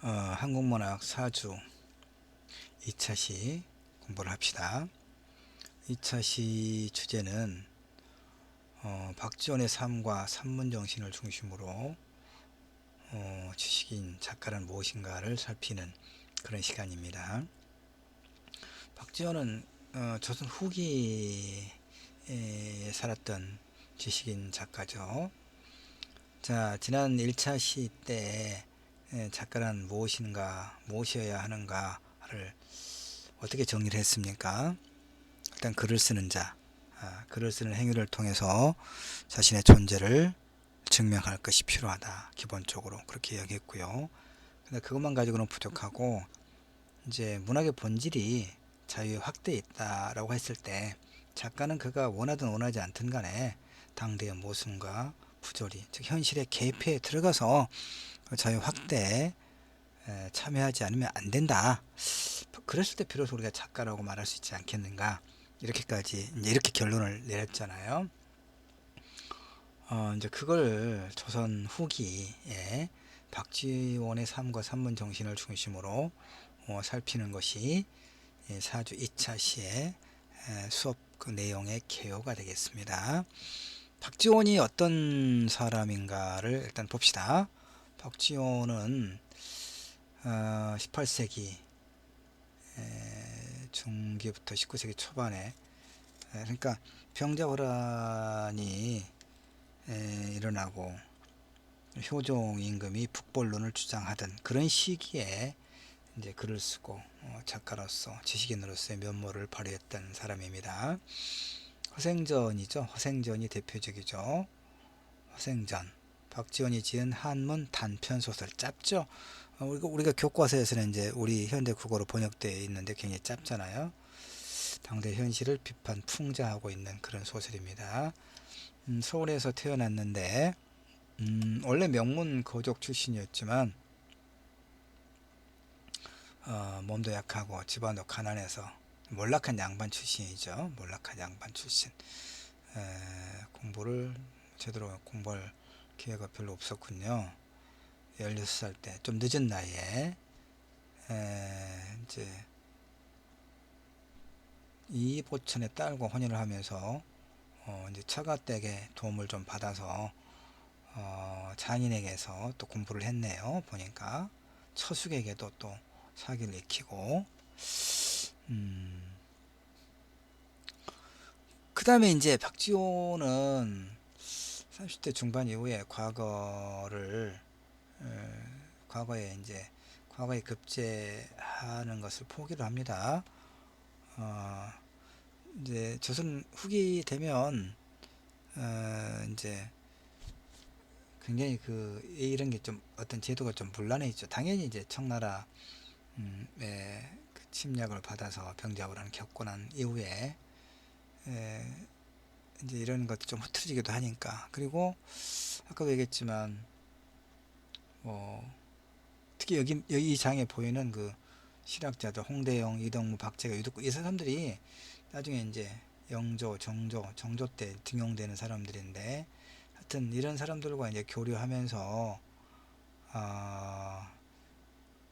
한국문학 사주 2차 시 공부를 합시다. 2차 시 주제는 박지원의 삶과 산문정신을 중심으로 지식인 작가란 무엇인가를 살피는 그런 시간입니다. 박지원은 조선 후기에 살았던 지식인 작가죠. 자, 지난 1차 시 때 작가란 무엇인가, 무엇이어야 하는가를 어떻게 정리를 했습니까? 일단 글을 쓰는 자, 글을 쓰는 행위를 통해서 자신의 존재를 증명할 것이 필요하다. 기본적으로 그렇게 이야기했고요. 근데 그것만 가지고는 부족하고 이제 문학의 본질이 자유의 확대에 있다라고 했을 때 작가는 그가 원하든 원하지 않든 간에 당대의 모순과 부조리, 즉 현실의 개폐에 들어가서 자유 확대에 참여하지 않으면 안 된다. 그랬을 때 비로소 우리가 작가라고 말할 수 있지 않겠는가. 이렇게까지 이제 이렇게 결론을 내렸잖아요. 이제 그걸 조선 후기에 박지원의 삶과 산문 정신을 중심으로 살피는 것이 사주 2차 시의 수업 그 내용의 개요가 되겠습니다. 박지원이 어떤 사람인가를 일단 봅시다. 박지원은 18세기 중기부터 19세기 초반에 그러니까 병자호란이 일어나고 효종 임금이 북벌론을 주장하던 그런 시기에 이제 글을 쓰고 작가로서 지식인으로서의 면모를 발휘했던 사람입니다. 허생전이죠. 허생전이 대표적이죠. 허생전. 박지원이 지은 한문 단편 소설 짧죠. 우리가 교과서에서는 이제 우리 현대 국어로 번역되어 있는데 굉장히 짧잖아요. 당대 현실을 비판 풍자하고 있는 그런 소설입니다. 서울에서 태어났는데 원래 명문 거족 출신이었지만 몸도 약하고 집안도 가난해서 몰락한 양반 출신이죠. 몰락한 양반 출신. 공부를 제대로 공부할 기회가 별로 없었군요. 16살 때 좀 늦은 나이에 이제 이보천의 딸과 혼인을 하면서 이제 처가댁의 도움을 좀 받아서 장인에게서 또 공부를 했네요. 보니까 처숙에게도 또 사기를 익히고 그 다음에 이제 박지호는 30대 중반 이후에 과거에 이제 과거에 급제하는 것을 포기를 합니다. 이제 조선 후기 되면 이제 굉장히 이런 게 좀 어떤 제도가 좀 문란해졌죠. 당연히 이제 청나라 그 침략을 받아서 병자호란을 겪고 난 이후에 이제 이런 것도 좀 흐트러지기도 하니까. 그리고 아까도 얘기했지만 특히 여기 이 장에 보이는 그 실학자들 홍대영, 이동무, 박재가, 유득구 이 사람들이 나중에 이제 영조, 정조 때 등용되는 사람들인데 하여튼 이런 사람들과 이제 교류하면서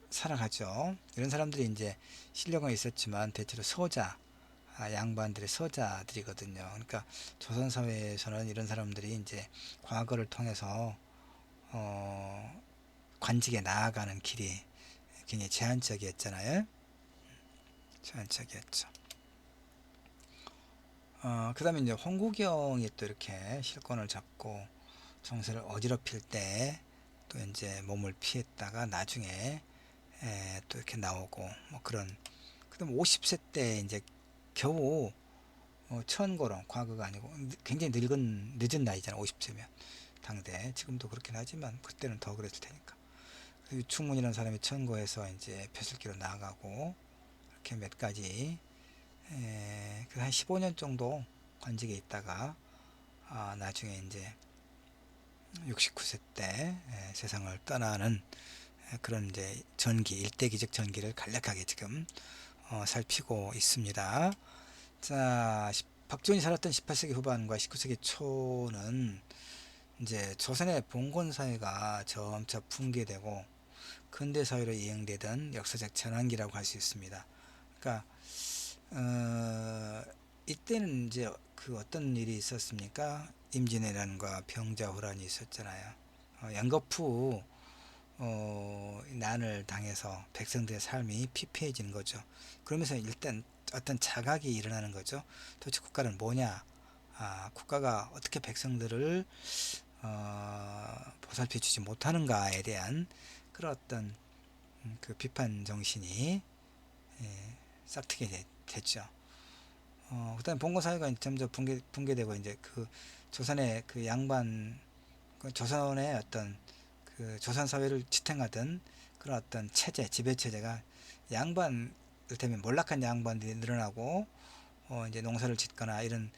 살아가죠. 이런 사람들이 이제 실력은 있었지만 대체로 양반들의 서자들이거든요. 그러니까 조선 사회에서는 이런 사람들이 이제 과거를 통해서 관직에 나아가는 길이 굉장히 제한적이었잖아요. 제한적이었죠. 그 다음에 이제 홍구경이 또 이렇게 실권을 잡고 정세를 어지럽힐 때 또 이제 몸을 피했다가 나중에 또 이렇게 나오고 뭐 그런. 그다음 50세 때 이제 겨우 천고령, 과거가 아니고 굉장히 늦은 나이잖아. 50세면 당대 지금도 그렇긴 하지만 그때는 더 그랬을 테니까. 유충문이라는 사람이 천고에서 이제 벼슬기로 나아가고 이렇게 몇 가지 한 15년 정도 관직에 있다가 나중에 이제 69세 때 세상을 떠나는 그런 이제 일대기적 전기를 간략하게 지금 살피고 있습니다. 자, 박지원이 살았던 18세기 후반과 19세기 초는 이제 조선의 봉건 사회가 점차 붕괴되고 근대 사회로 이행되던 역사적 전환기라고 할 수 있습니다. 그러니까 이때는 이제 그 어떤 일이 있었습니까? 임진왜란과 병자호란이 있었잖아요. 연거푸 난을 당해서 백성들의 삶이 피폐해지는 거죠. 그러면서 일단 어떤 자각이 일어나는 거죠. 도대체 국가는 뭐냐? 국가가 어떻게 백성들을 보살펴 주지 못하는가에 대한 그런 어떤 그 비판 정신이 싹트게 됐죠. 그다음 봉건 사회가 점점 붕괴되고 이제 그 조선의 그 양반, 그 조선의 어떤 그 조선 사회를 지탱하던 그런 어떤 체제, 지배 체제가 양반, 이를테면 몰락한 양반들이 늘어나고 이제 농사를 짓거나 이런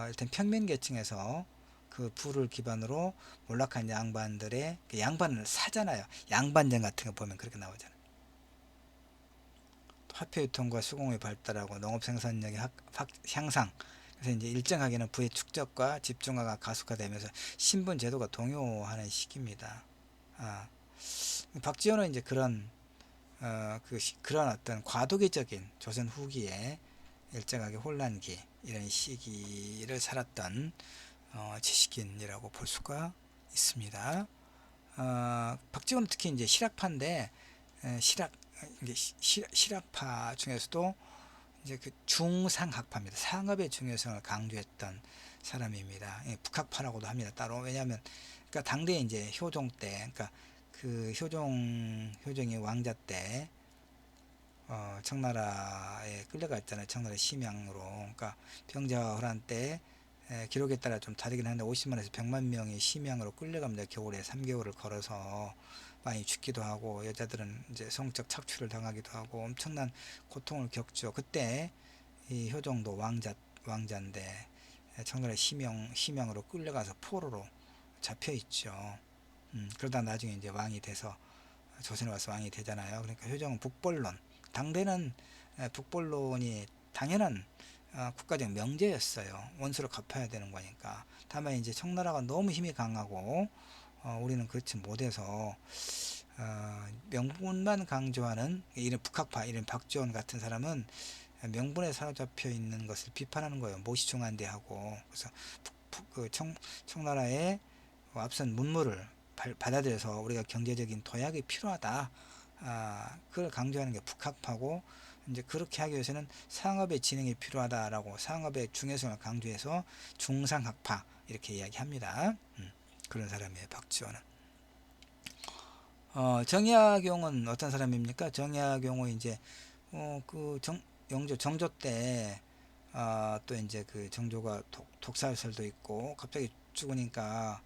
일단 평민 계층에서 그 부를 기반으로 몰락한 양반들의 그 양반을 사잖아요. 양반전 같은 거 보면 그렇게 나오잖아요. 화폐 유통과 수공업이 발달하고 농업 생산력의 향상. 그래서 이제 일정하게는 부의 축적과 집중화가 가속화되면서 신분 제도가 동요하는 시기입니다. 박지원은 이제 그런 어떤 과도기적인 조선 후기에 일정하게 혼란기 이런 시기를 살았던 지식인이라고 볼 수가 있습니다. 박지원은 특히 이제 실학파인데 실학파 중에서도 이제 그 중상학파입니다. 상업의 중요성을 강조했던 사람입니다. 북학파라고도 합니다. 따로. 왜냐하면 그러니까 당대 이제 효종 때, 그러니까 그 효종이 왕자 때 청나라에 끌려갔잖아요. 청나라 심양으로. 그러니까 병자호란 때 기록에 따라 좀 다르긴 한데 50만에서 100만 명이 심양으로 끌려갑니다. 겨울에 3개월을 걸어서 많이 죽기도 하고 여자들은 이제 성적 착취를 당하기도 하고 엄청난 고통을 겪죠. 그때 이 효종도 왕자인데 청나라 심양으로 끌려가서 포로로 잡혀 있죠. 그러다 나중에 이제 왕이 돼서 조선에 와서 왕이 되잖아요. 그러니까 효종은 북벌론, 당대는 북벌론이 당연한 국가적 명제였어요. 원수를 갚아야 되는 거니까. 다만 이제 청나라가 너무 힘이 강하고 우리는 그렇지 못해서 명분만 강조하는 이런 북학파, 이런 박지원 같은 사람은 명분에 사로잡혀 있는 것을 비판하는 거예요. 모시중한대하고. 그래서 청나라의 앞선 문물을 받아들여서 우리가 경제적인 도약이 필요하다. 그걸 강조하는 게 북학파고, 이제 그렇게 하기 위해서는 상업의 진흥이 필요하다라고 상업의 중요성을 강조해서 중상학파 이렇게 이야기합니다. 그런 사람이에요, 박지원은. 정약용은 어떤 사람입니까? 정약용은 이제 그 영조 정조 때 또 이제 그 정조가 독살설도 있고 갑자기 죽으니까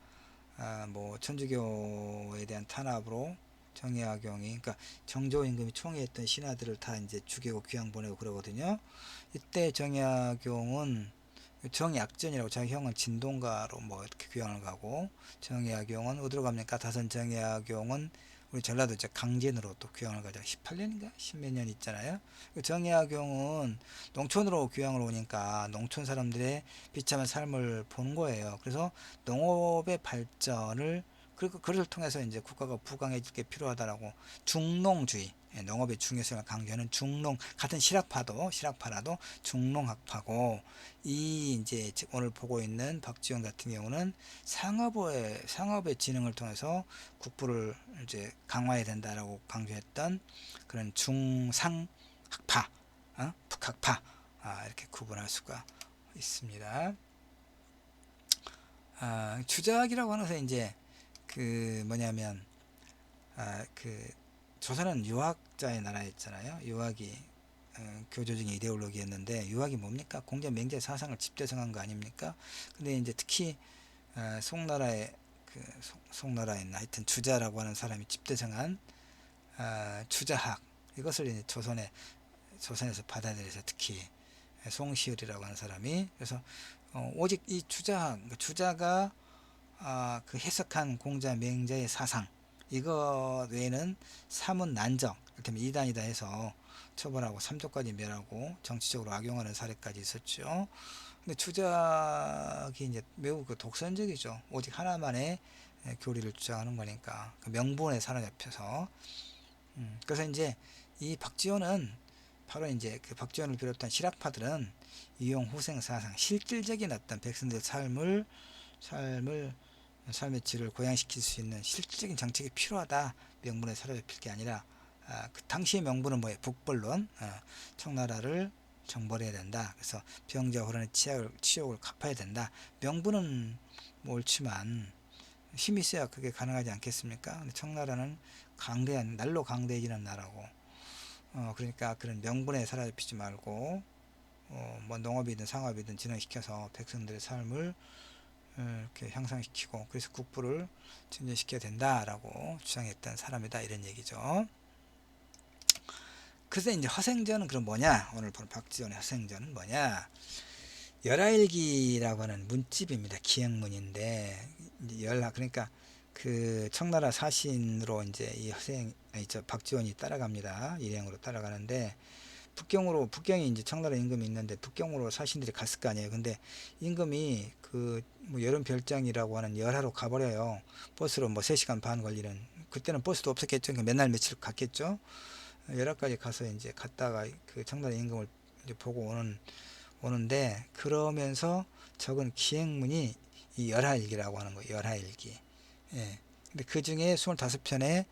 뭐 천주교에 대한 탄압으로 정약용이, 그러니까 정조 임금이 총애했던 신하들을 다 이제 죽이고 귀양 보내고 그러거든요. 이때 정약용은 정약전이라고, 자기 형은 진동가로 뭐 이렇게 귀양을 가고, 정약용은 어디로 갑니까? 다선 정약용은 우리 전라도 이제 강진으로 또 귀양을 가죠. 18년인가 10몇 년 있잖아요. 정약용은 농촌으로 귀양을 오니까 농촌 사람들의 비참한 삶을 보는 거예요. 그래서 농업의 발전을, 그리고 그것을 통해서 이제 국가가 부강해질 게 필요하다라고 중농주의, 농업의 중요성을 강조하는 중농, 같은 실학파라도 중농학파고, 이 이제 오늘 보고 있는 박지원 같은 경우는 상업의 진흥을 통해서 국부를 이제 강화해야 된다라고 강조했던 그런 중상학파, 북학파, 이렇게 구분할 수가 있습니다. 주작이라고 하는 것은 이제 그 뭐냐면 그 조선은 유학자의 나라였잖아요. 유학이 교조적인 이데올로기였는데, 유학이 뭡니까? 공자 맹자의 사상을 집대성한 거 아닙니까? 근데 이제 특히 송나라에 송나라에 하여튼 주자라고 하는 사람이 집대성한 주자학, 이것을 이제 조선에서 받아들여서 특히 송시열이라고 하는 사람이, 그래서 오직 이 주자가 그 해석한 공자 맹자의 사상, 이거 외에는 사문 난정, 이를테면 이단이다 해서 처벌하고 삼족까지 멸하고 정치적으로 악용하는 사례까지 있었죠. 근데 주작이 이제 매우 그 독선적이죠. 오직 하나만의 교리를 주장하는 거니까 그 명분에 사로잡혀서 그래서 이제 이 박지원은 바로 이제 그 박지원을 비롯한 실학파들은 이용 후생 사상, 실질적인 어떤 백성들의 삶의 질을 고양시킬 수 있는 실질적인 정책이 필요하다. 명분에 사로잡힐 게 아니라 그 당시의 명분은 뭐예요? 북벌론, 청나라를 정벌해야 된다. 그래서 병자 호란의 치욕을 갚아야 된다. 명분은 뭐 옳지만 힘이 있어야 그게 가능하지 않겠습니까? 근데 청나라는 강대한 날로 강대해지는 나라고, 그러니까 그런 명분에 사로잡히지 말고 뭐 농업이든 상업이든 진흥시켜서 백성들의 삶을 이렇게 향상시키고 그래서 국부를 진전시켜야 된다라고 주장했던 사람이다 이런 얘기죠. 그래서 이제 허생전은 그럼 뭐냐? 오늘 본 박지원의 허생전은 뭐냐? 열하일기라고 하는 문집입니다. 기행문인데 그러니까 그 청나라 사신으로 이제 이 박지원이 따라갑니다. 일행으로 따라가는데 북경이 이제 청나라 임금이 있는데 북경으로 사신들이 갔을 거 아니에요. 근데 임금이 그뭐 여름 별장이라고 하는 열하로 가버려요. 버스로 뭐 3시간 반 걸리는, 그때는 버스도 없었겠죠. 그러니까 맨날 며칠 갔겠죠. 열하까지 가서 이제 갔다가 그 청나라 임금을 이제 보고 오는데 그러면서 적은 기행문이 이 열하일기라고 하는 거예요. 열하일기. 예. 근데 그 중에 25편에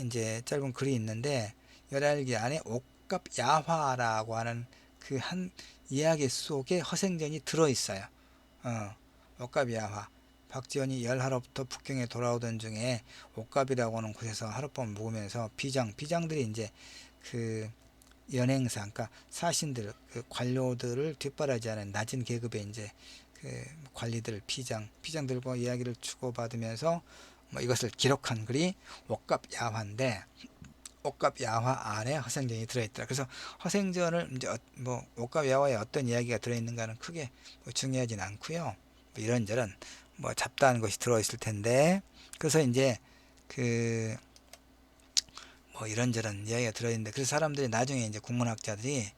이제 짧은 글이 있는데 열하일기 안에 옥갑야화라고 하는 그 한 이야기 속에 허생전이 들어있어요. 옥갑야화. 박지원이 열하로부터 북경에 돌아오던 중에 옥갑이라고 하는 곳에서 하룻밤 묵으면서 비장들이 이제 그 연행사, 그러니까 사신들, 그 관료들을 뒷바라지하는 낮은 계급의 이제 그 관리들, 비장들과 이야기를 주고받으면서 뭐 이것을 기록한 글이 옥갑야화인데 옥갑야화 안에 허생전이 들어있더라. 그래서 허생전을 이제 뭐 옥갑야화에 어떤 이야기가 들어있는가는 크게 뭐 중요하진 않고요. 뭐 이런저런 뭐 잡다한 것이 들어있을 텐데 그래서 이제 그 뭐 이런저런 이야기가 들어있는데 그래서 사람들이 나중에 이제 국문학자들이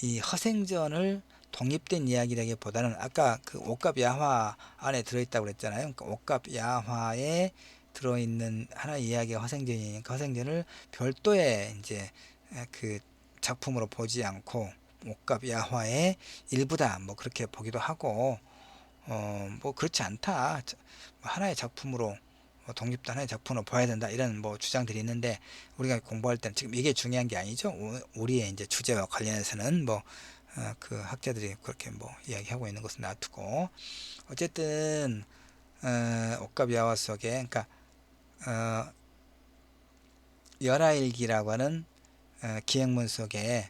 이 허생전을 독립된 이야기라기보다는 아까 그 옥갑야화 안에 들어있다고 그랬잖아요. 그러니까 옥갑야화에 들어있는 하나의 이야기가 허생전이니까 허생전을 별도의 이제 그 작품으로 보지 않고 옥갑야화의 일부다 뭐 그렇게 보기도 하고 뭐 그렇지 않다 하나의 작품으로 독립된 하나의 작품으로 봐야 된다 이런 뭐 주장들이 있는데 우리가 공부할 때는 지금 이게 중요한 게 아니죠. 우리의 이제 주제와 관련해서는 뭐 그 학자들이 그렇게 뭐 이야기하고 있는 것은 놔두고 어쨌든 옥갑야화 속에 그러니까 열하일기라고 하는 기행문 속에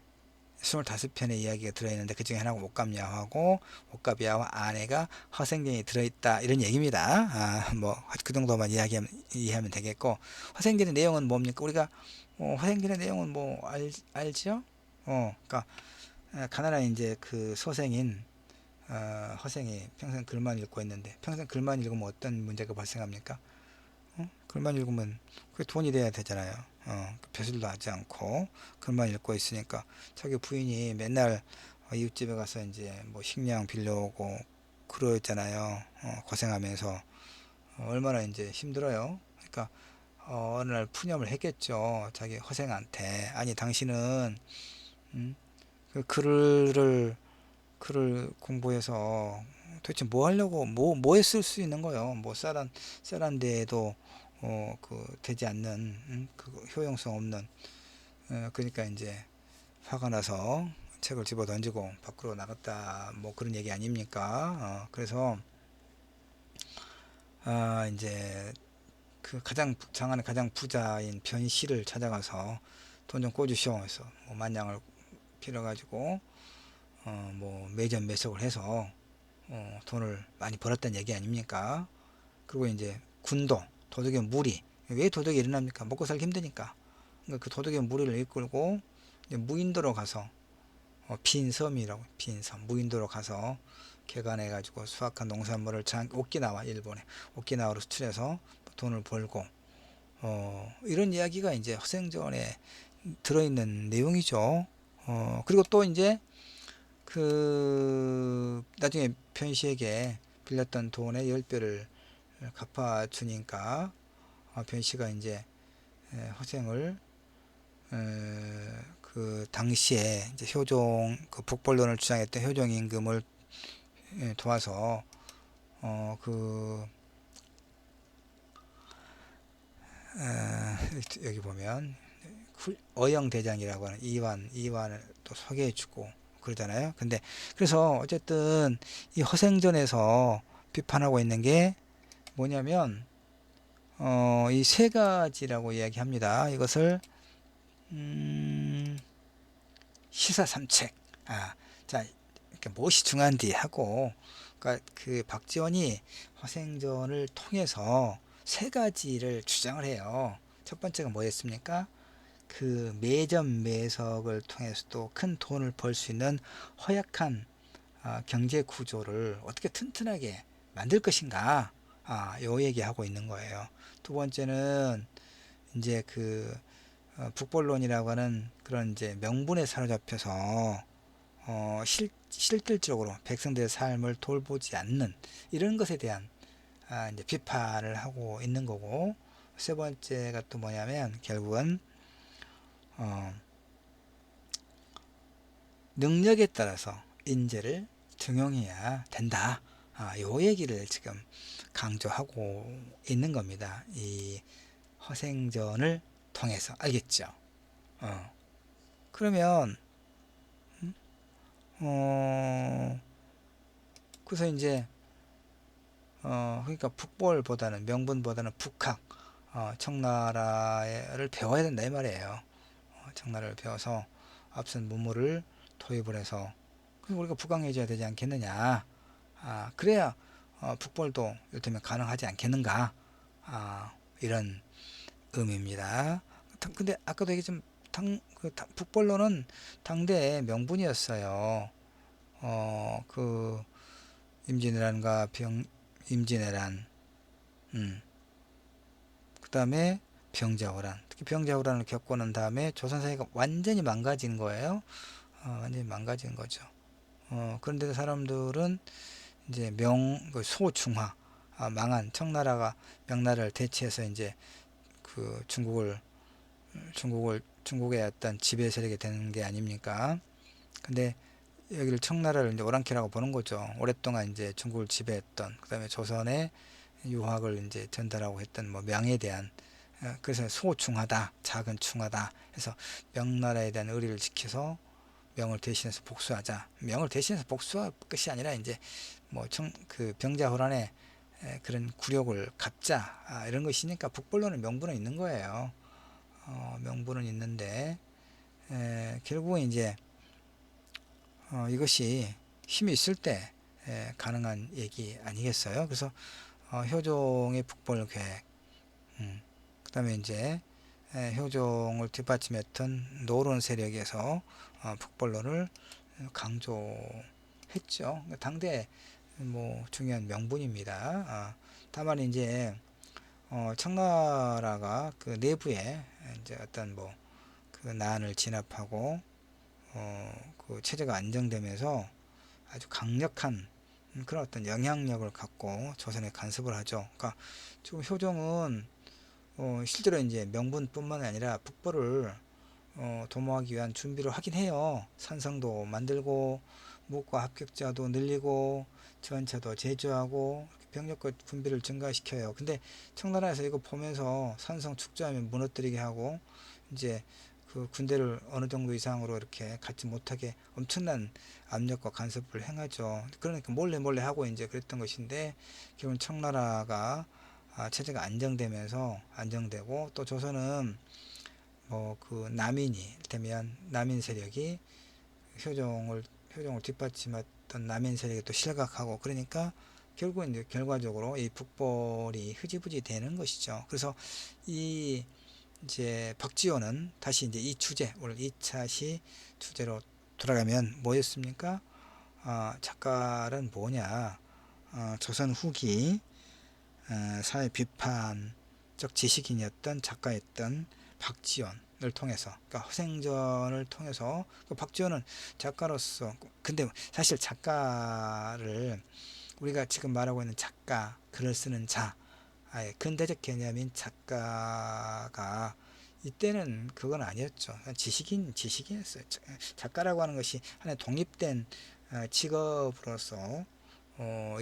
25편의 이야기가 들어있는데 그 중에 하나가 옥갑야화고 옥갑야화 안에가 허생전이 들어있다 이런 얘기입니다. 뭐 그 정도만 이해하면 되겠고 허생전의 내용은 뭡니까? 우리가 허생전의 내용은 뭐 알죠? 그러니까 가난한 이제 그 소생인 허생이 평생 글만 읽고 있는데 평생 글만 읽으면 어떤 문제가 발생합니까? 글만 읽으면 그게 돈이 돼야 되잖아요. 벼슬도 하지 않고 글만 읽고 있으니까 자기 부인이 맨날 이웃집에 가서 이제 뭐 식량 빌려오고 그러잖아요. 고생하면서 얼마나 이제 힘들어요. 그러니까 어느 날 푸념을 했겠죠. 자기 허생한테 아니 당신은 그 글을 공부해서 도대체 뭐 하려고 뭐에 쓸 수 있는 거예요. 뭐 쌀한 대에도 되지 않는 그 효용성 없는 그러니까 이제 화가 나서 책을 집어 던지고 밖으로 나갔다 뭐 그런 얘기 아닙니까? 그래서 이제 그 장안의 가장 부자인 변씨를 찾아가서 돈 좀 꿔주시오 해서 뭐 만냥을 빌어가지고 뭐 매점 매석을 해서 돈을 많이 벌었다는 얘기 아닙니까? 그리고 이제 도덕의 무리. 왜 도덕이 일어납니까? 먹고 살기 힘드니까. 그러니까 그 도덕의 무리를 이끌고 이제 무인도로 가서 빈섬이라고 빈섬 무인도로 가서 개간해 가지고 수확한 농산물을 오키나와 일본에 오키나와로 수출해서 돈을 벌고 이런 이야기가 이제 허생전에 들어있는 내용이죠. 그리고 또 이제 그 나중에 변씨에게 빌렸던 돈의 10배를 갚아주니까 변씨가 이제 허생을 그 당시에 이제 효종 그 북벌론을 주장했던 효종 임금을 도와서 그 여기 보면 어영대장이라고 하는 이완을 또 소개해주고 그러잖아요. 근데 그래서 어쨌든 이 허생전에서 비판하고 있는 게 뭐냐면 이 세 가지라고 이야기합니다. 이것을 시사삼책. 자, 이렇게 무엇이 중요한지 하고, 그러니까 그 박지원이 허생전을 통해서 세 가지를 주장을 해요. 첫 번째가 뭐였습니까? 그 매점 매석을 통해서도 큰 돈을 벌 수 있는 허약한 경제 구조를 어떻게 튼튼하게 만들 것인가? 요 얘기하고 있는 거예요. 두 번째는 이제 그 북벌론이라고 하는 그런 이제 명분에 사로잡혀서 실질적으로 백성들의 삶을 돌보지 않는 이런 것에 대한 이제 비판을 하고 있는 거고, 세 번째가 또 뭐냐면 결국은 능력에 따라서 인재를 등용해야 된다. 요 얘기를 지금 강조하고 있는 겁니다. 이 허생전을 통해서. 알겠죠? 그러면 그래서 이제 그러니까 북벌보다는 명분보다는 북학 청나라를 배워야 된다 이 말이에요. 청나라를 배워서 앞선 문물을 도입을 해서 우리가 북강해줘야 되지 않겠느냐. 그래야 북벌도 이를테면 가능하지 않겠는가. 이런 의미입니다. 근데 아까도 얘기했지만 북벌로는 당대의 명분이었어요. 그 임진왜란과 임진왜란, 그 다음에 병자호란, 특히 병자호란을 겪고 난 다음에 조선 사회가 완전히 망가진 거예요. 완전히 망가진 거죠. 그런데 사람들은 이제 그 소중화, 망한 청나라가 명나라를 대체해서 이제 그 중국의 어떤 지배 세력이 되는 게 아닙니까? 근데 여기를 청나라를 이제 오랑캐라고 보는 거죠. 오랫동안 이제 중국을 지배했던, 그다음에 조선의 유학을 이제 전달하고 했던 뭐 명에 대한, 그래서 소중하다, 작은 충하다 해서 명나라에 대한 의리를 지켜서 명을 대신해서 복수하자. 명을 대신해서 복수할 것이 아니라 이제 뭐 그 병자호란의 그런 굴욕을 갚자, 이런 것이니까 북벌로는 명분은 있는 거예요. 명분은 있는데 결국은 이제 이것이 힘이 있을 때 가능한 얘기 아니겠어요? 그래서 효종의 북벌 계획, 그 다음에 이제 효종을 뒷받침했던 노론 세력에서 북벌론을 강조했죠. 당대 뭐 중요한 명분입니다. 다만 이제 청나라가 그 내부에 이제 어떤 뭐 그 난을 진압하고 그 체제가 안정되면서 아주 강력한 그런 어떤 영향력을 갖고 조선에 간섭을 하죠. 그러니까 지금 효종은 실제로 이제 명분뿐만 아니라 북벌을 도모하기 위한 준비를 하긴 해요. 산성도 만들고 무과 합격자도 늘리고 전차도 제조하고 병력과 군비를 증가시켜요. 근데 청나라에서 이거 보면서 산성 축조하면 무너뜨리게 하고 이제 그 군대를 어느 정도 이상으로 이렇게 갖지 못하게 엄청난 압력과 간섭을 행하죠. 그러니까 몰래 하고 이제 그랬던 것인데 결국 청나라가 체제가 안정되고 또 조선은 뭐 그 남인이 이를테면 남인 세력이 효종을 뒷받침했던 남인 세력이 또 실각하고 그러니까 결국 이제 결과적으로 이 북벌이 흐지부지 되는 것이죠. 그래서 이 이제 박지원은 다시 이제 이 주제 오늘 2차 시 주제로 돌아가면 뭐였습니까? 작가는 뭐냐? 조선 후기 사회 비판적 지식인이었던 작가였던 박지원을 통해서, 그러니까 허생전을 통해서 박지원은 작가로서, 근데 사실 작가를 우리가 지금 말하고 있는 작가, 글을 쓰는 자, 근대적 개념인 작가가 이때는 그건 아니었죠. 지식인이었어요. 작가라고 하는 것이 하나의 독립된 직업으로서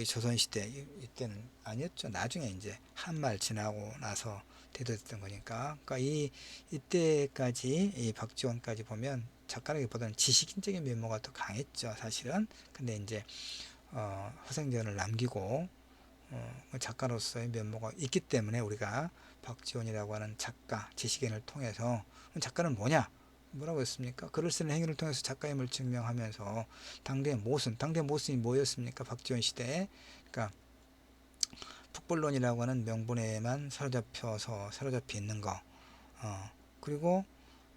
이 조선시대 이때는 아니었죠. 나중에 이제 한말 지나고 나서 대두됐던 거니까. 그러니까 이때까지 이 박지원까지 보면 작가라기보다는 지식인적인 면모가 더 강했죠, 사실은. 근데 이제 허생전을 남기고 작가로서의 면모가 있기 때문에 우리가 박지원이라고 하는 작가, 지식인을 통해서 작가는 뭐냐? 뭐라고 했습니까? 글을 쓰는 행위를 통해서 작가임을 증명하면서 당대 모순이 뭐였습니까? 박지원 시대에. 그러니까 북벌론이라고 하는 명분에만 사로잡혀 있는 거. 그리고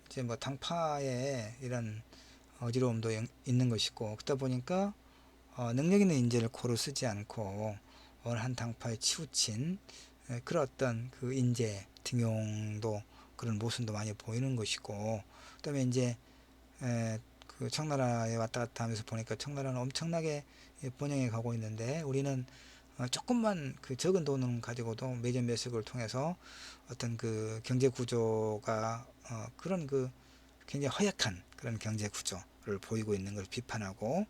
이제 뭐 당파에 이런 어지러움도 있는 것이고, 그러다 보니까 능력 있는 인재를 고루 쓰지 않고 어느 한 당파에 치우친 그런 어떤 그 인재 등용도 그런 모순도 많이 보이는 것이고, 그다음에 이제 그 청나라에 왔다 갔다 하면서 보니까 청나라는 엄청나게 번영해 가고 있는데 우리는 조금만 그 적은 돈을 가지고도 매점매석을 통해서 어떤 그 경제 구조가 그런 그 굉장히 허약한 그런 경제 구조를 보이고 있는 걸 비판하고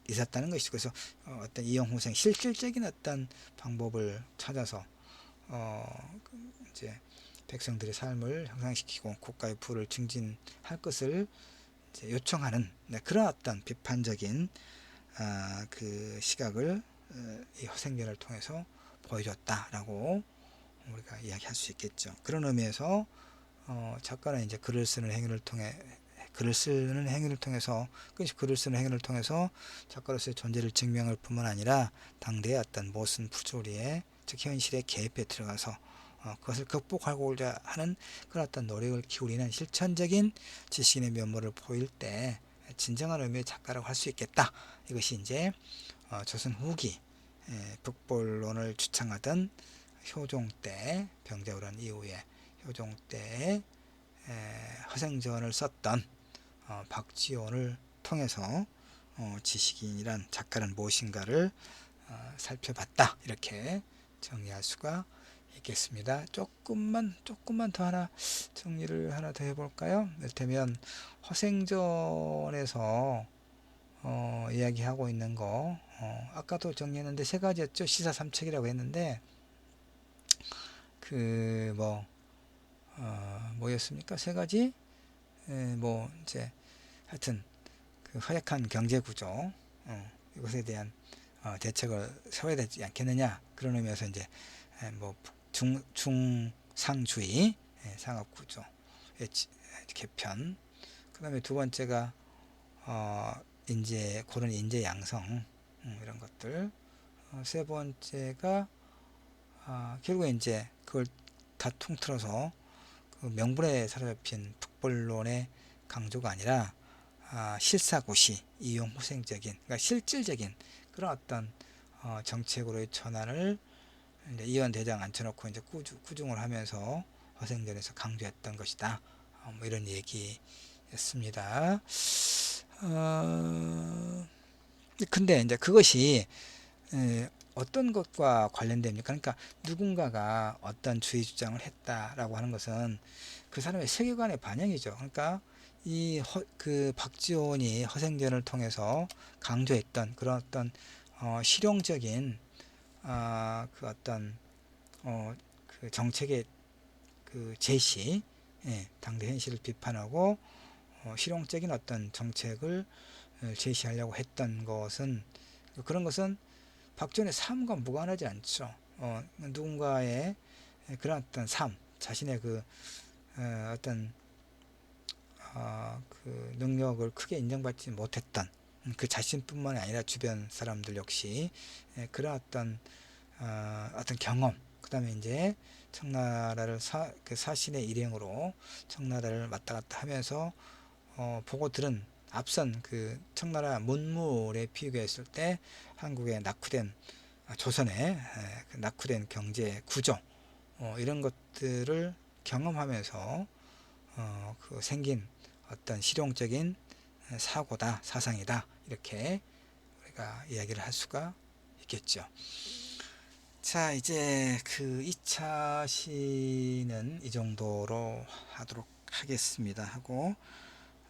있었다는 것이죠. 그래서 어떤 이영호생 실질적인 어떤 방법을 찾아서 이제 백성들의 삶을 향상시키고 국가의 부를 증진할 것을 이제 요청하는 그런 어떤 비판적인 그 시각을 이 허생전을 통해서 보여줬다라고 우리가 이야기할 수 있겠죠. 그런 의미에서 작가는 이제 글을 쓰는 행위를 통해서 글을 쓰는 행위를 통해서 작가로서의 존재를 증명할 뿐만 아니라 당대의 어떤 모순 부조리에 즉 현실의 개입에 들어가서 그것을 극복하고자 하는 그런 어떤 노력을 기울이는 실천적인 지식인의 면모를 보일 때 진정한 의미의 작가라고 할 수 있겠다. 이것이 이제 조선 후기 북벌론을 주창하던 효종 때 병자호란 이후에 효종 때 허생전을 썼던 박지원을 통해서 지식인이란 작가는 무엇인가를 살펴봤다. 이렇게 정리할 수가 있겠습니다. 조금만 더 하나 정리를 하나 더 해볼까요? 이를테면 허생전에서 이야기하고 있는 거 아까도 정리했는데 세 가지였죠. 시사 삼책이라고 했는데 그 뭐였습니까? 세 가지 뭐 이제 하여튼 그 허약한 경제 구조 이것에 대한 대책을 세워야 되지 않겠느냐 그런 의미에서 이제 뭐 중상주의 상업 구조 개편. 그다음에 두 번째가 그런 인재 양성 이런 것들. 세 번째가 결국에 이제 그걸 다 통틀어서 그 명분에 사로잡힌 북벌론의 강조가 아니라 실사고시 이용후생적인 그러니까 실질적인 그런 어떤 정책으로의 전환을 이제 이원대장 앉혀놓고 이제 꾸중을 하면서 허생전에서 강조했던 것이다. 뭐 이런 얘기였습니다. 근데 이제 그것이 어떤 것과 관련됩니까? 그러니까 누군가가 어떤 주의 주장을 했다라고 하는 것은 그 사람의 세계관의 반영이죠. 그러니까 그 박지원이 허생전을 통해서 강조했던 그런 어떤 실용적인 그 어떤 그 정책의 그 제시, 당대 현실을 비판하고 실용적인 어떤 정책을 제시하려고 했던 것은 그런 것은 박지원의 삶과 무관하지 않죠. 누군가의 그런 어떤 삶, 자신의 그 어떤 그 능력을 크게 인정받지 못했던 그 자신뿐만 아니라 주변 사람들 역시 그런 어떤 경험, 그 다음에 이제 청나라를 그 사신의 일행으로 청나라를 왔다 갔다 하면서 보고 들은 앞선 그 청나라 문물에 비교했을 때 한국의 낙후된 조선의 그 낙후된 경제 구조 이런 것들을 경험하면서 그 생긴 어떤 실용적인 사고다, 사상이다 이렇게 우리가 이야기를 할 수가 있겠죠. 자, 이제 그 2차 시는 이 정도로 하도록 하겠습니다. 하고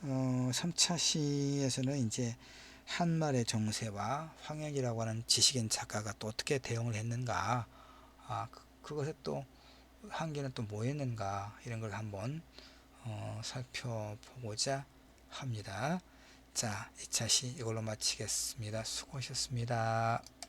3차 시에서는 이제 한말의 정세와 황역이라고 하는 지식인 작가가 또 어떻게 대응을 했는가, 그것에 또 한계는 또 뭐였는가, 이런 걸 한번 살펴보고자 합니다. 자, 2차 시 이걸로 마치겠습니다. 수고하셨습니다.